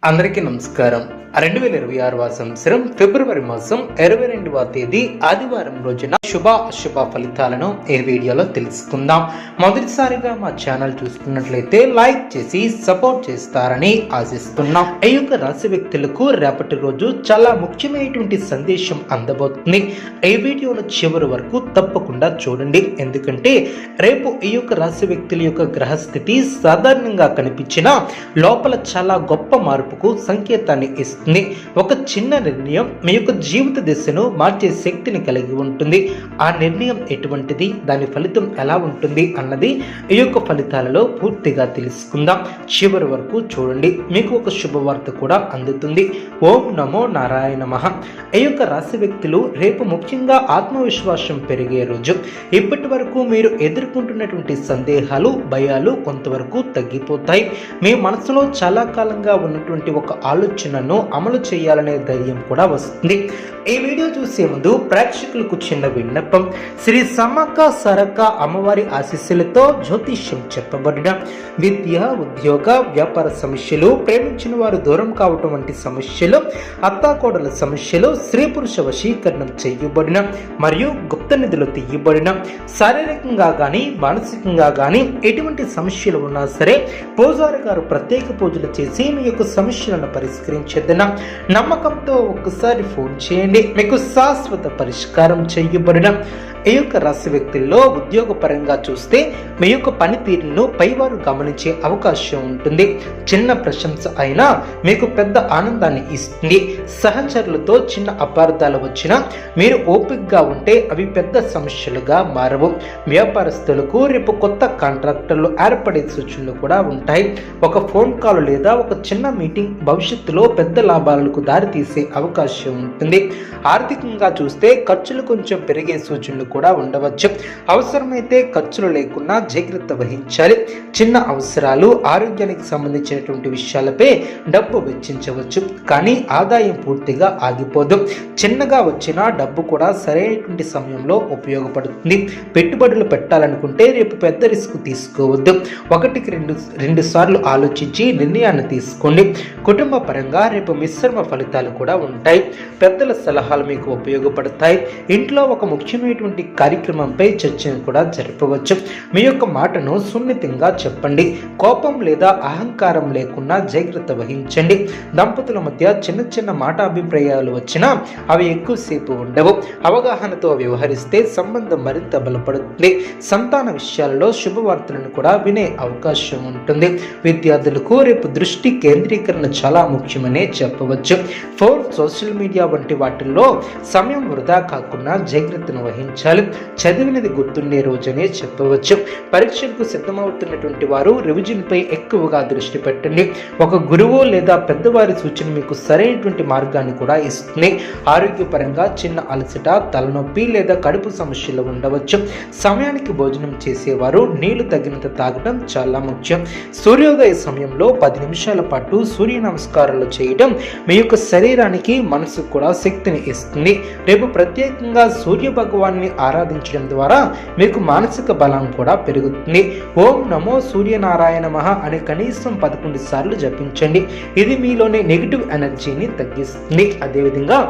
అందరికీ నమస్కారం. 2026 సంవత్సరం ఫిబ్రవరి మాసం 22వ తేదీ ఆదివారం రోజున శుభ అశుభ ఫలితాలను ఈ వీడియోలో తెలుసుకుందాం. మొదటిసారిగా మా ఛానల్ చూస్తున్నట్లయితే లైక్ చేసి సపోర్ట్ చేస్తారని ఆశిస్తున్నాం. ఈ యొక్క రాశి వ్యక్తులకు రేపటి రోజు చాలా ముఖ్యమైనటువంటి సందేశం అందబోతుంది. ఈ వీడియోలో చివరి వరకు తప్పకుండా చూడండి. ఎందుకంటే రేపు ఈ యొక్క రాశి వ్యక్తుల యొక్క గ్రహస్థితి సాధారణంగా కనిపించిన లోపల చాలా గొప్ప మార్పుకు సంకేతాన్ని ఇస్తుంది. ఒక చిన్న నిర్ణయం మీ యొక్క జీవిత దిశను మార్చే శక్తిని కలిగి ఉంటుంది. ఆ నిర్ణయం ఎటువంటిది, దాని ఫలితం ఎలా ఉంటుంది అన్నది ఈ యొక్క ఫలితాలలో పూర్తిగా తెలుసుకుందాం. చివరి వరకు చూడండి, మీకు ఒక శుభవార్త కూడా అందుతుంది. ఓం నమో నారాయణ నమః. ఈ యొక్క రాశి వ్యక్తులు రేపు ముఖ్యంగా ఆత్మవిశ్వాసం పెరిగే రోజు. ఇప్పటి వరకు మీరు ఎదుర్కొంటున్నటువంటి సందేహాలు, భయాలు కొంతవరకు తగ్గిపోతాయి. మీ మనసులో చాలా కాలంగా ఉన్నటువంటి ఒక ఆలోచనను అమలు చేయాలనే ధైర్యం కూడా వస్తుంది. ఈ వీడియో చూసే ముందు ప్రేక్షకులకు చిన్న విన్నపం. శ్రీ సమ్మక్క సారక్క అమ్మవారి ఆశీస్సులతో జ్యోతిష్యం చెప్పబడిన విద్య, ఉద్యోగ, వ్యాపార సమస్యలు, ప్రేమించిన వారు దూరం కావటం వంటి సమస్యలు, అత్తాకోడల సమస్యలు, స్త్రీ పురుష వశీకరణం చేయబడిన మరియు గుప్త నిధులు తీయబడిన, శారీరకంగా కానీ మానసికంగా కానీ ఎటువంటి సమస్యలు ఉన్నా సరే పూజారి గారు ప్రత్యేక పూజలు చేసి మీ యొక్క సమస్యలను పరిష్కరించేదన నమ్మకంతో ఒక్కసారి ఫోన్ చేయండి. మీకు శాశ్వత పరిష్కారం చేయబడిన ఈ యొక్క రాశి వ్యక్తుల్లో ఉద్యోగపరంగా చూస్తే మీ యొక్క పనితీరును పైవారు గమనించే అవకాశం ఉంటుంది. చిన్న ప్రశంస అయినా మీకు పెద్ద ఆనందాన్ని ఇస్తుంది. సహచరులతో చిన్న అపార్థాలు వచ్చినా మీరు ఓపికగా ఉంటే అవి పెద్ద సమస్యలుగా మారవు. వ్యాపారస్తులకు రేపు కొత్త కాంట్రాక్టర్లు ఏర్పడే సూచనలు కూడా ఉంటాయి. ఒక ఫోన్ కాల్ లేదా ఒక చిన్న మీటింగ్ భవిష్యత్తులో పెద్ద లాభాలకు దారితీసే అవకాశం ఉంటుంది. ఆర్థికంగా చూస్తే ఖర్చులు కొంచెం పెరిగే సూచనలు కూడా ఉండవచ్చు. అవసరమైతే ఖర్చులు లేకుండా జాగ్రత్త వహించాలి. చిన్న అవసరాలు, ఆరోగ్యానికి సంబంధించినటువంటి విషయాలపై డబ్బు వెచ్చించవచ్చు, కానీ ఆదాయం పూర్తిగా ఆగిపోదు. చిన్నగా వచ్చిన డబ్బు కూడా సరైనటువంటి సమయంలో ఉపయోగపడుతుంది. పెట్టుబడులు పెట్టాలనుకుంటే రేపు పెద్ద రిస్క్ తీసుకోవద్దు. ఒకటికి రెండు సార్లు ఆలోచించి నిర్ణయాన్ని తీసుకోండి. కుటుంబ పరంగా రేపు మిశ్రమ ఫలితాలు కూడా ఉంటాయి. పెద్దల సలహాలు మీకు ఉపయోగపడతాయి. ఇంట్లో ఒక ముఖ్యమైనటువంటి కార్యక్రమంపై చర్చను కూడా జరపవచ్చు. మీ యొక్క మాటను సున్నితంగా చెప్పండి. కోపం లేదా అహంకారం లేకుండా జాగ్రత్త వహించండి. దంపతుల మధ్య చిన్న చిన్న మాట అభిప్రాయాలు వచ్చినా అవి ఎక్కువసేపు ఉండవు. అవగాహనతో వ్యవహరిస్తే సంబంధం మరింత బలపడుతుంది. సంతాన విషయాలలో శుభవార్తలను కూడా వినే అవకాశం ఉంటుంది. విద్యార్థులకు రేపు దృష్టి కేంద్రీకరణ చాలా ముఖ్యమనే చెప్పవచ్చు. ఫోన్, సోషల్ మీడియా వంటి వాటిల్లో సమయం వృధా కాకుండా జాగ్రత్తను వహించాలి. చదివినది గుర్తుండే రోజనే చెప్పవచ్చు. పరీక్షలకు సిద్ధమవుతున్నటువంటి వారు రివిజన్ పై ఎక్కువగా దృష్టి పెట్టండి. ఒక గురువు లేదా పెద్దవారి సూచన మీకు సరైనటువంటి మార్గాన్ని కూడా ఇస్తుంది. ఆరోగ్యపరంగా చిన్న అలసట, తలనొప్పి లేదా కడుపు సమస్యలు ఉండవచ్చు. సమయానికి భోజనం చేసేవారు నీళ్లు తగినంత తాగడం చాలా ముఖ్యం. సూర్యోదయ సమయంలో 10 నిమిషాల పాటు సూర్య నమస్కారాలు చేయడం మీ యొక్క శరీరానికి, మనసుకు కూడా శక్తిని ఇస్తుంది. రేపు ప్రత్యేకంగా సూర్య భగవాన్ని ఆరాధించడం ద్వారా మీకు మానసిక బలం కూడా పెరుగుతుంది. ఓం నమో సూర్యనారాయణ నమః అని కనీసం 11 సార్లు జపించండి. ఇది మీలోని నెగిటివ్ ఎనర్జీని తగ్గిస్తుంది. అదేవిధంగా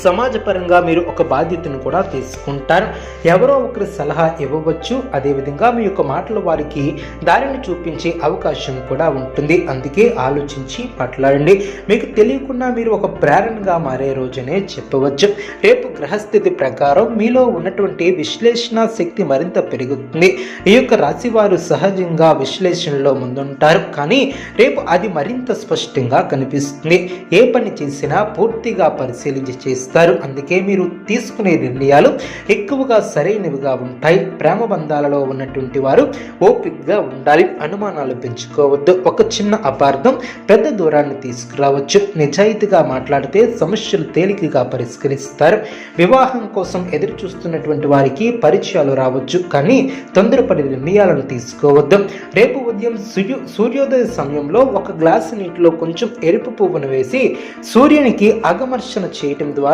సమాజపరంగా మీరు ఒక బాధ్యతను కూడా తీసుకుంటారు. ఎవరో ఒకరి సలహా ఇవ్వవచ్చు. అదేవిధంగా మీ యొక్క మాటలు వారికి దారిని చూపించే అవకాశం కూడా ఉంటుంది. అందుకే ఆలోచించి మాట్లాడండి. మీకు తెలియకుండా మీరు ఒక ప్రేరణగా మారే రోజునే చెప్పవచ్చు. రేపు గ్రహస్థితి ప్రకారం మీలో ఉన్నటువంటి విశ్లేషణ శక్తి మరింత పెరుగుతుంది. ఈ యొక్క రాశి వారు సహజంగా విశ్లేషణలో ముందుంటారు, కానీ రేపు అది మరింత స్పష్టంగా కనిపిస్తుంది. ఏ పని చేసినా పూర్తిగా పరిశీలించి చేస్తారు. అందుకే మీరు తీసుకునే నిర్ణయాలు ఎక్కువగా సరైనవిగా ఉంటాయి. ప్రేమ బంధాలలో ఉన్నటువంటి వారు ఓపికగా ఉండాలి. అనుమానాలు పెంచుకోవద్దు. ఒక చిన్న అపార్థం పెద్ద దూరాన్ని తీసుకురావచ్చు. నిజాయితీగా మాట్లాడితే సమస్యలు తేలికగా పరిష్కరిస్తారు. వివాహం కోసం ఎదురు చూస్తున్నటువంటి వారికి పరిచయాలు రావచ్చు, కానీ తొందరపడి నిర్ణయాలను తీసుకోవద్దు. రేపు ఉదయం సూర్యోదయ సమయంలో ఒక గ్లాసు నీటిలో కొంచెం ఎరుపు పువ్వును వేసి సూర్యునికి ఆగమర్శన చేయటం ద్వారా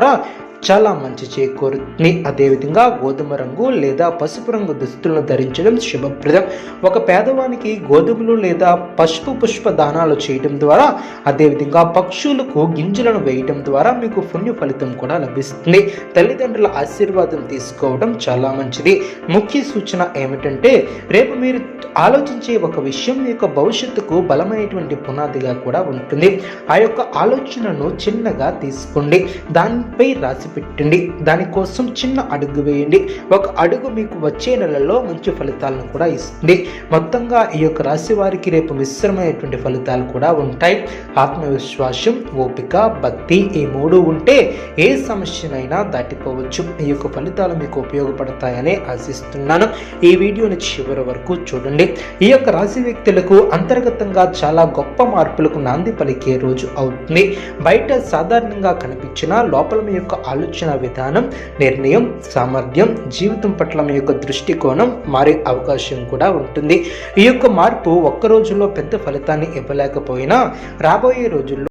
చాలా మంచి చేకూరుతుంది. అదేవిధంగా గోధుమ రంగు లేదా పసుపు రంగు దుస్తులను ధరించడం శుభప్రదం. ఒక పేదవానికి గోధుమలు లేదా పసుపు పుష్ప దానాలు చేయడం ద్వారా, అదేవిధంగా పక్షులకు గింజలను వేయడం ద్వారా మీకు పుణ్య ఫలితం కూడా లభిస్తుంది. తల్లిదండ్రుల ఆశీర్వాదం తీసుకోవడం చాలా మంచిది. ముఖ్య సూచన ఏమిటంటే, రేపు మీరు ఆలోచించే ఒక విషయం మీ యొక్క భవిష్యత్తుకు బలమైనటువంటి పునాదిగా కూడా ఉంటుంది. ఆ యొక్క ఆలోచనను చిన్నగా తీసుకోండి, దానిపై రాసి పెట్టండి, దానికోసం చిన్న అడుగు వేయండి. ఒక అడుగు మీకు వచ్చే నెలలో మంచి ఫలితాలను కూడా ఇస్తుంది. మొత్తంగా ఈ యొక్క రాశి వారికి రేపు మిశ్రమైనటువంటి ఫలితాలు కూడా ఉంటాయి. ఆత్మవిశ్వాసం, ఓపిక, భక్తి ఈ మూడు ఉంటే ఏ సమస్యనైనా దాటిపోవచ్చు. ఈ యొక్క ఫలితాలు మీకు ఉపయోగపడతాయని ఆశిస్తున్నాను. ఈ వీడియోని చివరి వరకు చూడండి. ఈ యొక్క రాశి వ్యక్తులకు అంతర్గతంగా చాలా గొప్ప మార్పులకు నాంది పలికే రోజు అవుతుంది. బయట సాధారణంగా కనిపించిన లోపల మీ యొక్క ఆలోచన విధానం, నిర్ణయం సామర్థ్యం, జీవితం పట్ల మీ యొక్క దృష్టికోణం మారే అవకాశం కూడా ఉంటుంది. ఈ యొక్క మార్పు ఒక్క రోజులో పెద్ద ఫలితాన్ని ఇవ్వలేకపోయినా రాబోయే రోజుల్లో